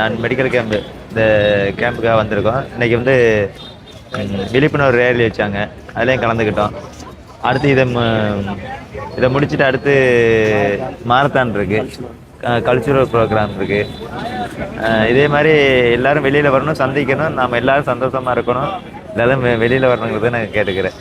அண்ட் மெடிக்கல் கேம்பு, இந்த கேம்புக்காக வந்திருக்கோம். இன்றைக்கி வந்து விழிப்புணர்வு ரேலி வச்சாங்க, அதுலேயும் கலந்துக்கிட்டோம். அடுத்து இதை முடிச்சுட்டு அடுத்து மாரத்தான் இருக்குது, கல்ச்சுரல் ப்ரோக்ராம் இருக்குது. இதே மாதிரி எல்லோரும் வெளியில் வரணும், சந்திக்கணும், நாம் எல்லோரும் சந்தோஷமாக இருக்கணும், எல்லோரும் வெளியில் வரணுங்கிறத நான் கேட்டுக்கிறேன்.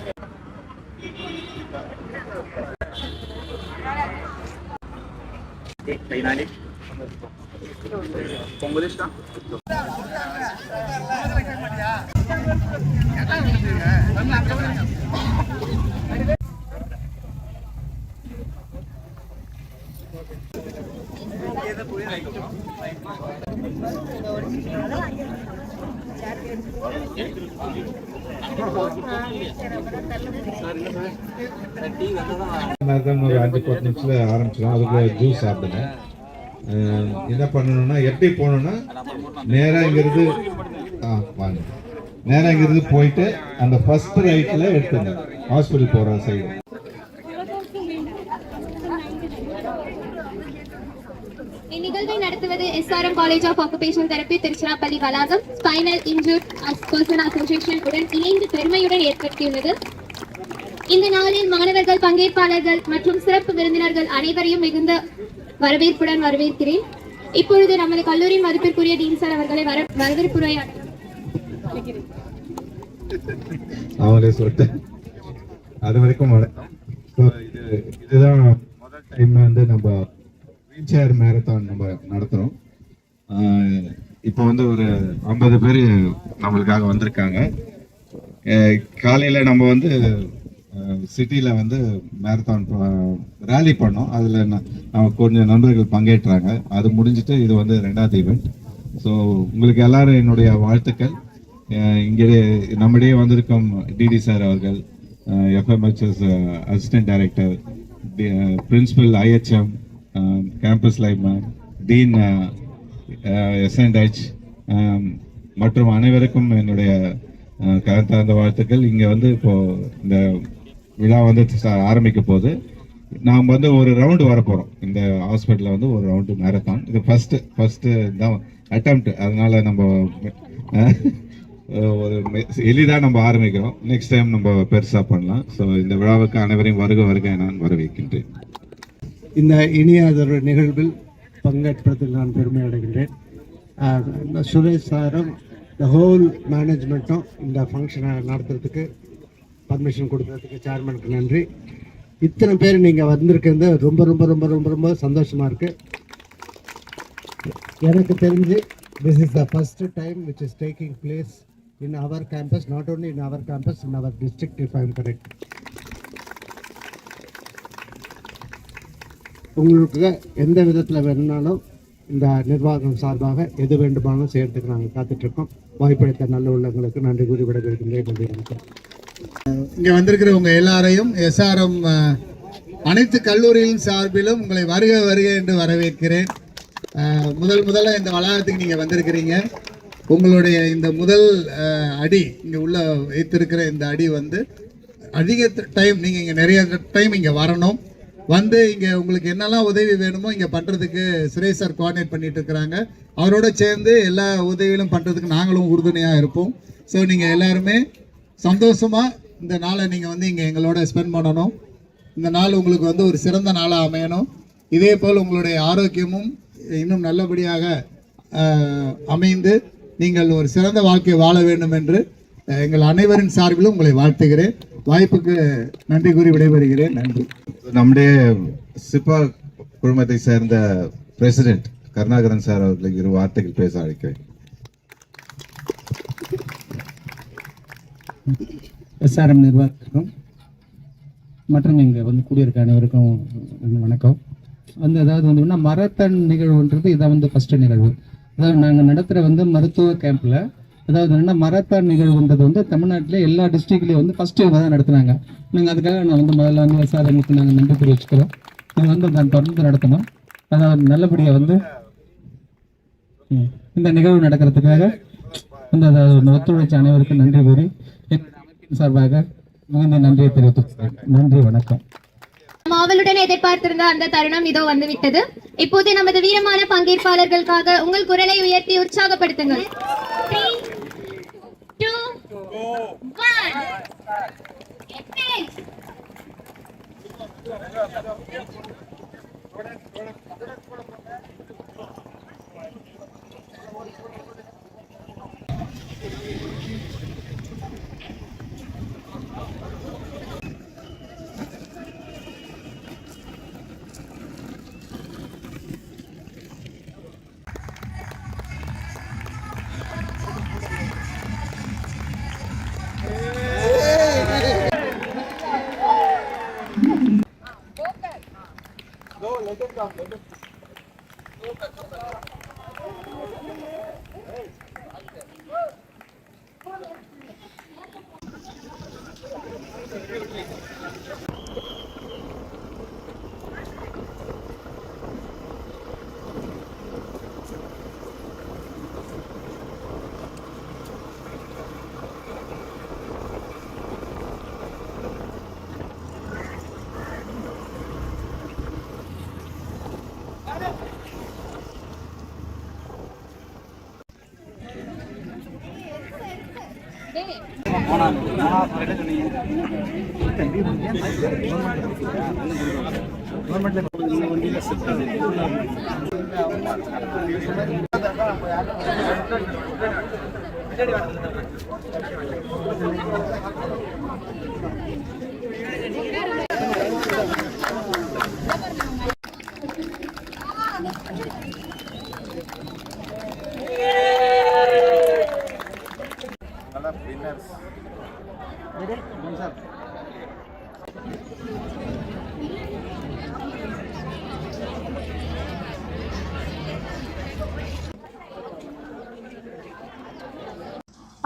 ஒரு 5-10 நிமிஷத்துல ஆரம்பிச்சிடும். அதுக்கு ஜூஸ் சாப்பிடுங்க. என்ன பண்ணணும்னா, எப்படி போகணுன்னா நேராக இங்கிருந்து வாங்க, நேராக இங்கிருந்து போயிட்டு அந்த ஃபர்ஸ்ட் ரைட்டில் எடுத்துங்க, ஹாஸ்பிட்டல் போகிற சைடு. இந்நிகழ்வை நடத்துவது SRM college of occupational therapy Tiruchirappalli வளாகம் ஸ்பைனல் இன்ஜூர்ட் பர்சன் அசோசியேஷன் உடன் இணைந்து பெருமையுடன் ஏற்படுத்தியுள்ளது. இந்த நாளில் மாணவர்கள், பங்கேற்பாளர்கள் மற்றும் சிறப்பு விருந்தினர்கள் அனைவரையும் மிகுந்த வரவேற்புடன் வரவேற்கிறேன். இப்பொழுது நமது கல்லூரியின் மதிப்பிற்குரிய டீன் சார் அவர்களை வரவேற்புரையாற்ற அவங்களே சொல்லிட்டேன். அது வரைக்கும் இதுதான் முதல் டைம் வந்து நம்ம வீல் சேர் மேரத்தான் நம்ம நடத்துகிறோம். இப்போ வந்து ஒரு 50 பேர் நம்மளுக்காக வந்திருக்காங்க. காலையில் நம்ம வந்து சிட்டியில் வந்து மேரத்தான் ரேலி பண்ணோம். அதில் நம்ம கொஞ்சம் நண்பர்கள் பங்கேற்றாங்க. அது முடிஞ்சிட்டு இது வந்து 2வது ஈவெண்ட். ஸோ உங்களுக்கு எல்லாரும் என்னுடைய வாழ்த்துக்கள். இங்கே நம்மிடையே வந்திருக்கும் டிடி சார் அவர்கள், FMHS assistant director, principal IHM, campus life ma'am, dean SNH மற்றும் அனைவருக்கும் என்னுடைய கலந்தார்ந்த வாழ்த்துக்கள். இங்கே வந்து இப்போது இந்த விழா வந்து ஆரம்பிக்க போது நாம் வந்து ஒரு ரவுண்டு வரப்போகிறோம். இந்த ஹாஸ்பிட்டலில் வந்து ஒரு ரவுண்டு மேரத்தான். இது ஃபஸ்ட்டு தான் அட்டம்ப்ட். அதனால் நம்ம ஒரு எளிதாக நம்ம ஆரம்பிக்கிறோம். நெக்ஸ்ட் டைம் நம்ம பெருசாக பண்ணலாம். ஸோ இந்த விழாவுக்கு அனைவரையும் வருக நான் வரவேற்கின்றேன். இந்த இனியாதொரு நிகழ்வில் பங்கேற்பதில் நான் பெருமை அடைகின்றேன். சுரேஷ் சாரும் இந்த ஹோல் மேனேஜ்மெண்ட்டும் இந்த ஃபங்க்ஷனை நடத்துறதுக்கு பர்மிஷன் கொடுக்கறதுக்கு சேர்மனுக்கு நன்றி. இத்தனை பேர் நீங்கள் வந்திருக்கிறது ரொம்ப ரொம்ப ரொம்ப ரொம்ப ரொம்ப சந்தோஷமாக இருக்குது. எனக்கு தெரிஞ்சு this is the first time which is taking place in our campus, not only in our campus, in our district, if I am correct. உங்களுக்கு எந்த விதத்தில் வேணும்னாலும் இந்த நிர்வாகம் சார்பாக எது வேண்டுமானாலும் செய்யறதுக்கு நாங்கள் காத்துட்ருக்கோம். வாய்ப்பளித்த நல்ல உள்ளங்களுக்கு நன்றி கூறி விடைபெறுகின்றேன். நன்றி, வணக்கம். இங்கே வந்திருக்கிறவங்க எல்லாரையும் எஸ்ஆர்எம் அனைத்து கல்லூரியின் சார்பிலும் உங்களை வருக வருக என்று வரவேற்கிறேன். முதல்ல இந்த வளாகத்துக்கு நீங்கள் வந்திருக்கிறீங்க. உங்களுடைய இந்த முதல் அடி இங்கே உள்ள வைத்திருக்கிற இந்த அடி வந்து அதிக டைம் நீங்கள் இங்கே நிறைய டைம் இங்கே வரணும். வந்து இங்கே உங்களுக்கு என்னெல்லாம் உதவி வேணுமோ இங்கே பண்ணுறதுக்கு சுரேஷ் சார் கோஆர்டினேட் பண்ணிட்டு இருக்கிறாங்க. அவரோட சேர்ந்து எல்லா உதவிகளும் பண்ணுறதுக்கு நாங்களும் உறுதுணையாக இருப்போம். ஸோ நீங்கள் எல்லாருமே சந்தோஷமாக இந்த நாளை நீங்கள் வந்து இங்கே எங்களோட ஸ்பெண்ட் பண்ணணும். இந்த நாள் உங்களுக்கு வந்து ஒரு சிறந்த நாளாக அமையணும். இதே போல் உங்களுடைய ஆரோக்கியமும் இன்னும் நல்லபடியாக அமைந்து நீங்கள் ஒரு சிறந்த வாழ்க்கையை வாழ வேண்டும் என்று எங்கள் அனைவரின் சார்பிலும் உங்களை வாழ்த்துகிறேன். வாய்ப்புக்கு நன்றி கூறி விடைபெறுகிறேன். நன்றி. நம்முடைய சிப்பா குழுமத்தை சேர்ந்த பிரசிடென்ட் கருணாகரன் சார் அவர்களுக்கு இரு வார்த்தைகள் பேச அழைக்கிறேன். எஸ்ஆர்எம் நிர்வாகத்திற்கும் மற்றும் இங்கே வந்து கூடியிருக்க அனைவருக்கும் வணக்கம். அதாவது வந்து மரத்தன் நிகழ்வுன்றது இதான் வந்து ஃபஸ்ட்டு நிகழ்வு. அதாவது நாங்கள் நடத்துகிற வந்து மருத்துவ கேம்பில் அதாவது என்னென்னா மரத்தான் நிகழ்வுன்றது வந்து தமிழ்நாட்டில் எல்லா டிஸ்ட்ரிக்ட்லேயும் வந்து ஃபஸ்ட்டு இவங்க தான் நடத்துனாங்க. நாங்கள் அதுக்காக நான் வந்து முதல்ல வந்து எஸ்ஆர்எம்க்கு நாங்கள் நன்றி தெரிவிச்சுக்கிறோம். இது வந்து நான் தொடர்ந்து நடத்தணும். அதாவது நல்லபடியாக வந்து இந்த நிகழ்வு நடக்கிறதுக்காக வந்து அதாவது ஒத்துழைச்ச அனைவருக்கும் நன்றி கூறி அமைப்பின் சார்பாக மிகுந்த நன்றியை தெரிவித்துக்கிறேன். நன்றி, வணக்கம். ஆவலுடன் எதிர்பார்த்திருந்த அந்த தருணம் இதோ வந்துவிட்டது. இப்போது நமது வீரமான பங்கேற்பாளர்களுக்காக உங்கள் குரலை உயர்த்தி உற்சாகப்படுத்துங்கள். 3, 2, 1.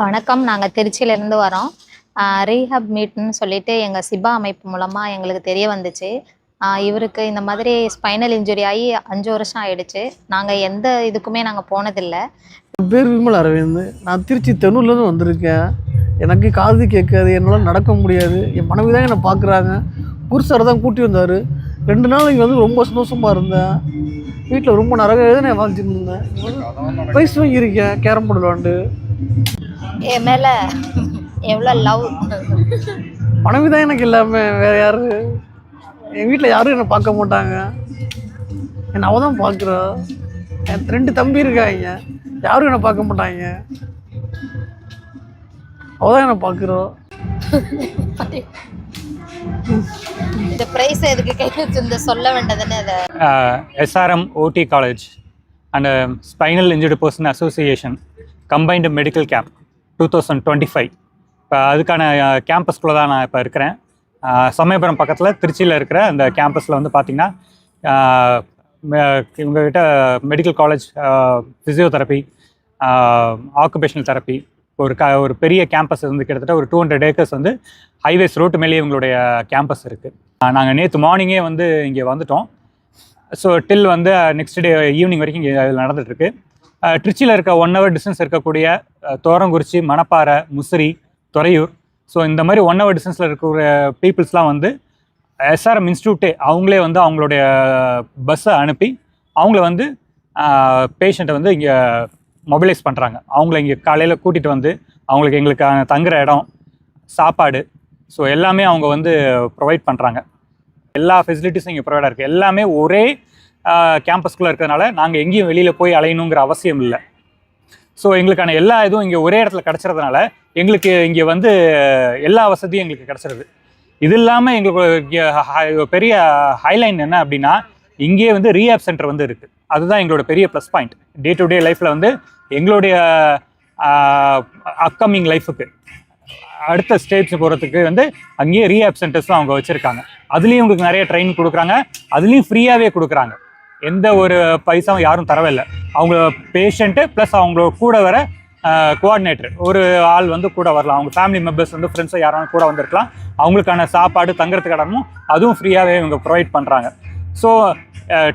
வணக்கம், நாங்கள் திருச்சியிலேருந்து வரோம். ரீஹப் மீட்னு சொல்லிட்டு எங்கள் சிபா அமைப்பு மூலமாக எங்களுக்கு தெரிய வந்துச்சு. இவருக்கு இந்த மாதிரி ஸ்பைனல் இன்ஜுரி ஆகி 5 வருஷம் ஆயிடுச்சு. நாங்கள் எந்த இதுக்குமே நாங்கள் போனதில்லை. என் பேர் விமல் அரவிந்த். நான் திருச்சி தென்னூர்லேருந்து வந்திருக்கேன். எனக்கு காது கேட்காது, என்னால் நடக்க முடியாது. என் மனைவி தான் என்னை பார்க்குறாங்க. புருஷர் தான் கூட்டி வந்தார். 2 நாள் இங்கே வந்து ரொம்ப சந்தோஷமாக இருந்தேன். வீட்டில் ரொம்ப நிறைய நான் வாழ்ந்துட்டு இருந்தேன். ப்ரைஸ் வாங்கியிருக்கேன் கேரம் போர்டு விளாண்டு. என் மேலே எவ்வளோ லவ். மனைவி தான் எனக்கு எல்லாமே, வேறு யார்? என் வீட்டில் யாரும் என்னை பார்க்க மாட்டாங்க. என்னை அவள் தான் பார்க்குறா. என் 2 தம்பி இருக்காங்க, யாரும் என்னை பார்க்க மாட்டாங்க. அவள் தான் என்னை பார்க்குறோம். இந்த ப்ரைஸ் எதுக்கு கை வச்சிருந்த சொல்ல வேண்டதுன்னு அதை SRM OT College and Spinal Injured Person Association Combined Medical Camp 2025. இப்போ அதுக்கான கேம்பஸ்குள்ளே தான் நான் இப்போ இருக்கிறேன். சமயபுரம் பக்கத்தில் திருச்சியில் இருக்கிற அந்த கேம்பஸில் வந்து பார்த்திங்கன்னா இவங்ககிட்ட medical college, physiotherapy, occupational therapy, ஒரு பெரிய கேம்பஸ் வந்து கிட்டத்தட்ட ஒரு 200 ஏக்கர்ஸ் வந்து ஹைவேஸ் ரோட்டு மேலேயே இவங்களுடைய கேம்பஸ் இருக்குது. நாங்கள் நேற்று மார்னிங்கே வந்து இங்கே வந்துட்டோம். ஸோ டில் வந்து நெக்ஸ்ட் டே ஈவினிங் வரைக்கும் இங்கே நடந்துகிட்ருக்கு. திருச்சியில் இருக்க 1 hour டிஸ்டன்ஸ் இருக்கக்கூடிய தோரங்குறிச்சி, மணப்பாறை, முசிறி, துறையூர், ஸோ இந்த மாதிரி 1 hour டிஸ்டன்ஸில் இருக்கிற பீப்புள்ஸ்லாம் வந்து SRM இன்ஸ்டியூட்டே அவங்களே வந்து அவங்களுடைய பஸ்ஸை அனுப்பி அவங்கள வந்து பேஷண்ட்டை வந்து இங்கே மொபிலைஸ் பண்ணுறாங்க. அவங்கள இங்கே காலையில் கூட்டிகிட்டு வந்து அவங்களுக்கு எங்களுக்கான தங்குற இடம், சாப்பாடு, ஸோ எல்லாமே அவங்க வந்து ப்ரொவைட் பண்ணுறாங்க. எல்லா ஃபெசிலிட்டிஸும் இங்கே ப்ரொவைடாக இருக்குது. எல்லாமே ஒரே கேம்பஸ்குள்ளே இருக்கிறதுனால நாங்கள் எங்கேயும் வெளியில் போய் அலையணுங்கிற அவசியம் இல்லை. ஸோ எங்களுக்கான எல்லா இதுவும் இங்கே ஒரே இடத்துல கிடச்சிறதுனால எங்களுக்கு இங்கே வந்து எல்லா வசதியும் எங்களுக்கு கிடச்சிருது. இது இல்லாமல் எங்களுக்கு பெரிய ஹைலைன் என்ன அப்படின்னா, இங்கேயே வந்து ரீஹாப் சென்டர் வந்து இருக்குது. அதுதான் எங்களோட பெரிய plus point. Day to day லைஃப்பில் வந்து எங்களுடைய அப்கமிங் லைஃபுக்கு அடுத்த ஸ்டேஜ் போகிறதுக்கு வந்து அங்கேயே ரீஹாப் சென்டர்ஸும் அவங்க வச்சுருக்காங்க. அதுலேயும் உங்களுக்கு நிறைய ட்ரைனிங் கொடுக்குறாங்க. அதுலேயும் ஃப்ரீயாகவே கொடுக்குறாங்க. எந்த ஒரு பைசாவும் யாரும் தரவில்லை. அவங்க பேஷண்ட்டு ப்ளஸ் அவங்களோட கூட வர கோஆர்டினேட்டர் ஒரு ஆள் வந்து கூட வரலாம். அவங்க ஃபேமிலி மெம்பர்ஸ் வந்து ஃப்ரெண்ட்ஸை யாராலும் கூட வந்திருக்கலாம். அவங்களுக்கான சாப்பாடு, தங்குறதுக்கு இடமும் அதுவும் ஃப்ரீயாகவே இவங்க ப்ரொவைட் பண்ணுறாங்க. ஸோ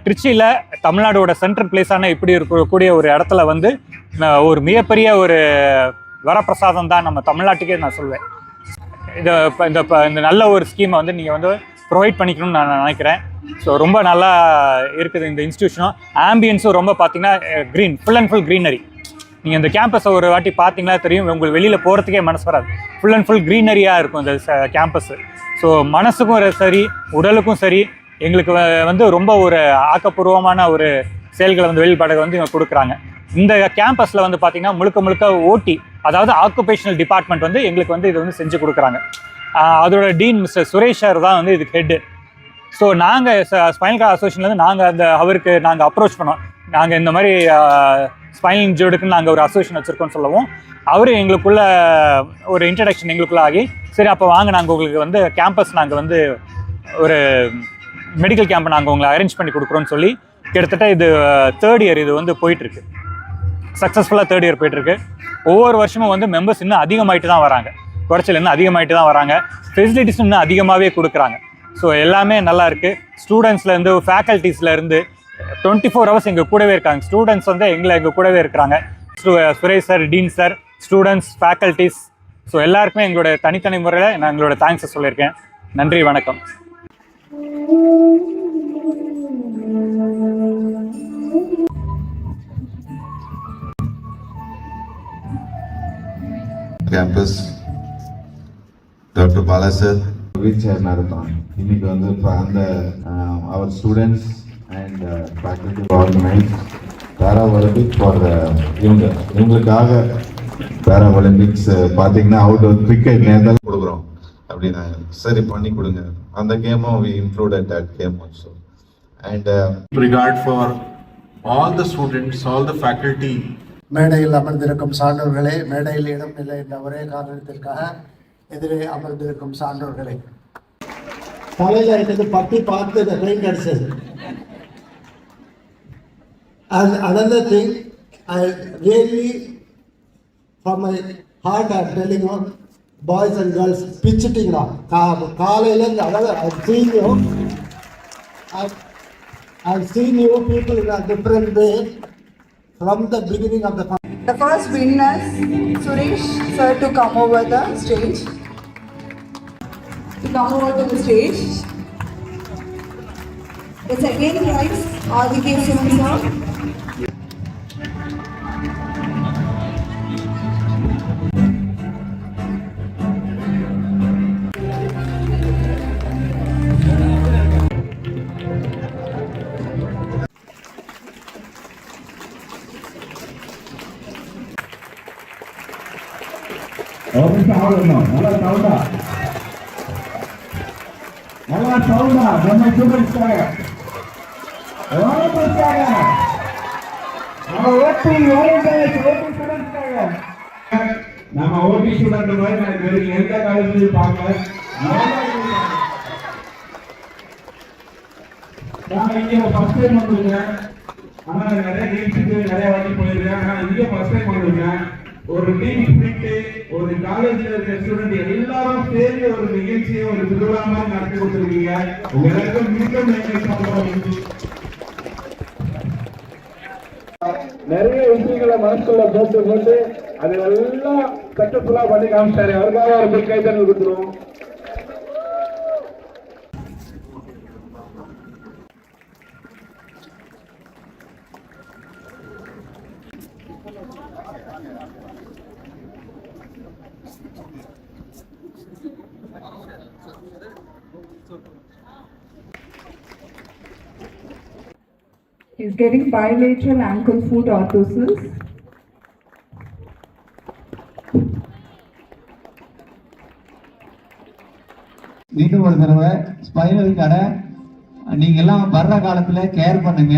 திருச்சியில் தமிழ்நாடோட சென்ட்ரல் பிளேஸான இப்படி இருக்கக்கூடிய ஒரு இடத்துல வந்து ஒரு மிகப்பெரிய ஒரு வரப்பிரசாதம் தான் நம்ம தமிழ்நாட்டுக்கே நான் சொல்வேன். இந்த நல்ல ஒரு ஸ்கீமை வந்து நீங்கள் வந்து ப்ரொவைட் பண்ணிக்கணும்னு நான் நினைக்கிறேன். ஸோ ரொம்ப நல்லா இருக்குது இந்த இன்ஸ்டியூஷனும். ஆம்பியன்ஸும் ரொம்ப பார்த்தீங்கன்னா green, full and full greenery. நீங்கள் இந்த கேம்பஸை ஒரு வாட்டி பார்த்தீங்கன்னா தெரியும், உங்களுக்கு வெளியில் போகிறதுக்கே மனசு வராது. ஃபுல் அண்ட் ஃபுல் க்ரீனரியாக இருக்கும் இந்த கேம்பஸ்ஸு. ஸோ மனசுக்கும் சரி, உடலுக்கும் சரி, எங்களுக்கு வந்து ரொம்ப ஒரு ஆக்கப்பூர்வமான ஒரு செயல்களை வந்து வெளிப்பாடுகளை வந்து இவங்க கொடுக்குறாங்க. இந்த கேம்பஸில் வந்து பார்த்திங்கன்னா முழுக்க ஓடி, அதாவது ஆக்குபேஷனல் டிபார்ட்மெண்ட் வந்து எங்களுக்கு வந்து இதை வந்து செஞ்சு கொடுக்குறாங்க. அதோட டீன் மிஸ்டர் சுரேஷ் சார் தான் வந்து இதுக்கு ஹெட்டு. ஸோ நாங்கள் ஸ்பைனல் கார்டு அசோசியேஷன்லேருந்து அவருக்கு நாங்கள் அப்ரோச் பண்ணோம். நாங்கள் இந்த மாதிரி ஸ்பைனல் இன்ஜூர்டுக்குன்னு நாங்கள் ஒரு அசோசியேஷன் வச்சுருக்கோம்னு சொல்லவும் அவர் எங்களுக்குள்ள ஒரு இன்ட்ரடக்ஷன் எங்களுக்குள்ள ஆகி, சரி அப்போ வாங்க நாங்கள் உங்களுக்கு வந்து கேம்பஸ் நாங்கள் வந்து ஒரு மெடிக்கல் கேம்பை நாங்கள் உங்களை அரேஞ்ச் பண்ணி கொடுக்குறோன்னு சொல்லி கிட்டத்தட்ட இது 3rd இயர் இது வந்து போயிட்டுருக்கு. சக்ஸஸ்ஃபுல்லாக 3rd இயர் போயிட்டுருக்கு. ஒவ்வொரு வருஷமும் வந்து மெம்பர்ஸ் இன்னும் அதிகமாகிட்டு தான் வராங்க. குறைச்சல் இன்னும் அதிகமாகிட்டு தான் வராங்க. ஃபெசிலிட்டிஸ் இன்னும் அதிகமாகவே கொடுக்குறாங்க. ஸோ எல்லாமே நல்லா இருக்குது. ஸ்டூடெண்ட்ஸ்லேருந்து, ஃபேக்கல்ட்டிஸ்லேருந்து 24 hours எங்கள் கூடவே இருக்காங்க. ஸ்டூடெண்ட்ஸ் வந்து எங்கள் கூடவே இருக்கிறாங்க. Suresh sir, dean sir, students, faculties, so எல்லாருக்குமே எங்களோட தனித்தனி முறையில் நான் எங்களோட தேங்க்ஸை சொல்லியிருக்கேன். நன்றி, வணக்கம். Campus, Dr. Bala sir, wheelchair marathon. இன்னைக்கு வந்து அந்த our students and faculty organized Paralympics for இவங்களுக்காக Paralympics பார்த்தீங்கன்னா அவுட்டோர் கிரிக்கெட் நேரம் கொடுக்குறோம் அப்படின்னா சரி பண்ணி கொடுங்க. அந்த கேமும் we included that game also. And regard for all the students, all the faculty. மேடையில் அமர்ந்திருக்கும் சான்றோர்களே, மேடையில் இடம் இல்லை என்ற ஒரே காரணத்திற்காக எதிரே அமர்ந்திருக்கும் சான்றோர்களே, தலையில் இருக்கிறது பார்த்து the train கிடைச்சது. And another thing, I really from my heart are telling boys and girls பிச்சுட்டிங்களா காலையிலேருந்து, அதாவது I've seen you people in a different way from the beginning of the competition. The first winners, Suresh sir, to come over the stage. To come over to the stage. The second prize, Aditya Singh sir. நல்லா சவுண்டா நம்ம ஸ்டூடெண்ட்ஸ்க்காக நம்ம ஓபி ஸ்டூடெண்ட்ஸ்க்காக நம்ம ஓபி ஸ்டூடெண்ட் மாதிரி நான் வேறு எந்த காலேஜ்லையும் பார்க்கல. நான் இங்கே ஃபர்ஸ்ட் டைம் வந்திருக்கேன். ஆனால் நிறைய கேம்ஸுக்கு நிறைய வாட்டி போயிருக்கேன். ஆனால் இங்கே ஃபர்ஸ்ட் டைம் வந்திருக்கேன். ஒரு டீம் ஸ்பிரிட்டு, ஒரு காலேஜில் இருக்கிற ஸ்டூடெண்ட் எல்லாரும் சேர்ந்து ஒரு நிகழ்ச்சியை ஒரு திருவிழா மாதிரி நடத்தி கொடுத்துருக்கீங்க. உங்க எல்லாருக்கும் மிக நிறைய விஷயங்களை மனசுக்குள்ள போட்டு அது எல்லாம் சக்சஸ்ஃபுல்லா பண்ணி காமிச்சாரு. அவருக்காக ஒரு பிக் கைத்தறல் கொடுத்துருவோம். He's getting bilateral ankle foot orthosis. மீண்டும் ஒரு தடவை ஸ்பைனலுக்கான நீங்க எல்லாம் வர்ற காலத்துல கேர் பண்ணுங்க.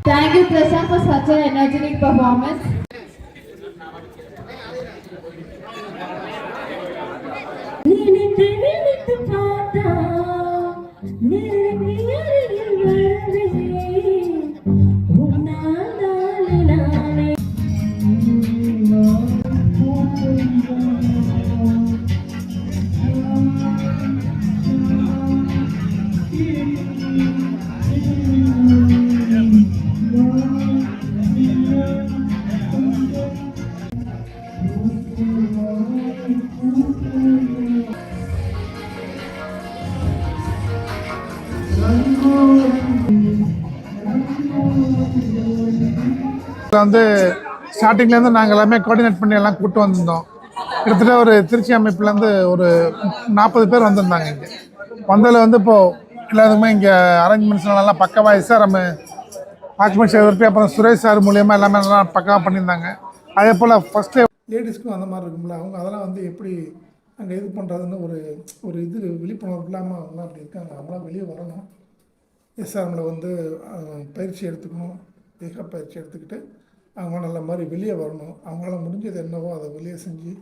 Thank you, Prashant, for such an energetic performance. வந்து ஸ்டார்டிங்லேருந்து நாங்கள் எல்லாமே கோஆர்டினேட் பண்ணி எல்லாம் கூப்பிட்டு வந்திருந்தோம். கிட்டத்தட்ட ஒரு திருச்சி அமைப்புலேருந்து ஒரு 40 பேர் வந்திருந்தாங்க. இங்கே வந்ததில் வந்து இப்போது எல்லாத்துக்குமே இங்கே அரேஞ்ச்மெண்ட்ஸ்லாம் நல்லா பக்கவாக எஸ்ஆர்எம் ஆக்குமெண்ட் எதிர்ப்பு அப்புறம் சுரேஷ் சார் மூலியமாக எல்லாமே நல்லா பக்காவாக பண்ணியிருந்தாங்க. அதே போல் ஃபஸ்ட்டு லேடிஸ்க்கும் அந்த மாதிரி இருக்கும்ல, அவங்க அதெல்லாம் வந்து எப்படி அங்கே இது பண்ணுறதுன்னு ஒரு இது விழிப்புணர்வு இல்லாமல் அவங்களாம் அப்படி இருக்காங்க. அவங்களாம் வெளியே வரணும். எஸ்ஆர்எம்மில் வந்து பயிற்சி எடுத்துக்கணும். பயிற்சி எடுத்துக்கிட்டு அவங்க நல்ல மாதிரி வெளியே வரணும். அவங்களால முடிஞ்சது என்னவோ அதை வெளியே செஞ்சு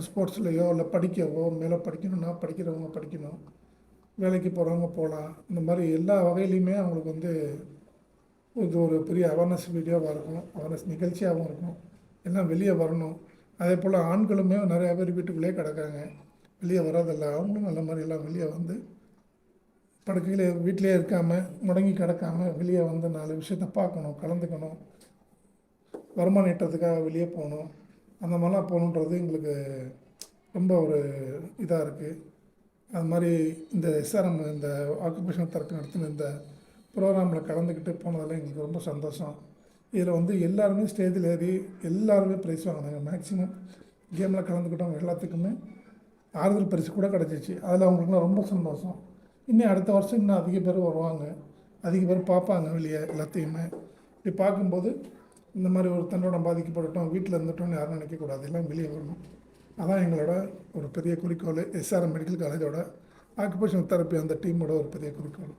ஸ்போர்ட்ஸ்லையோ இல்லை படிக்கவோ மேலே படிக்கணும்னா படிக்கிறவங்க படிக்கணும். வேலைக்கு போகிறவங்க போகலாம். இந்த மாதிரி எல்லா வகையிலையுமே அவங்களுக்கு வந்து இது ஒரு பெரிய அவேர்னஸ் வீடியோவாக இருக்கும், அவேர்னஸ் நிகழ்ச்சியாகவும் இருக்கும். எல்லாம் வெளியே வரணும். அதே போல் ஆண்களுமே நிறையா பேர் வீட்டுக்குள்ளேயே கிடக்காங்க, வெளியே வராதில்ல. அவங்களும் நல்ல மாதிரி எல்லாம் வெளியே வந்து படுக்கையில் வீட்டிலே இருக்காமல் முடங்கி கிடக்காமல் வெளியே வந்து 4 விஷயத்த பார்க்கணும், கலந்துக்கணும், வருமானம் ஈட்டுறதுக்காக வெளியே போகணும். அந்த மாதிரிலாம் போகணுன்றது எங்களுக்கு ரொம்ப ஒரு இதாக இருக்குது. அது மாதிரி இந்த எஸ்ஆர்எம் இந்த ஆக்குபேஷனல் தெரப்பி நடத்தின இந்த ப்ரோக்ராமில் கலந்துக்கிட்டு போனதில் எங்களுக்கு ரொம்ப சந்தோஷம். இதில் வந்து எல்லாருமே ஸ்டேஜில் ஏறி எல்லாருமே ப்ரைஸ் வாங்கினாங்க. மேக்ஸிமம் கேமில் கலந்துக்கிட்டவங்க எல்லாத்துக்குமே ஆறுதல் பரிசு கூட கிடச்சிச்சு. அதில் அவங்களுக்குலாம் ரொம்ப சந்தோஷம். இன்னும் அடுத்த வருஷம் இன்னும் அதிக பேர் வருவாங்க, அதிக பேர் பார்ப்பாங்க வெளியே எல்லாத்தையுமே. இப்படி பார்க்கும்போது இந்த மாதிரி ஒரு தன்னோட பாதிக்கப்பட்டுட்டோம், வீட்டில் இருந்துட்டோம்னு யாரும் நினைக்கக்கூடாது, எல்லாம் வெளியே வரணும். அதான் எங்களோட ஒரு பெரிய குறிக்கோள். எஸ்ஆர்எம் மெடிக்கல் காலேஜோட ஆக்குபேஷனல் தெரப்பி அந்த டீமோட ஒரு பெரிய குறிக்கோள்.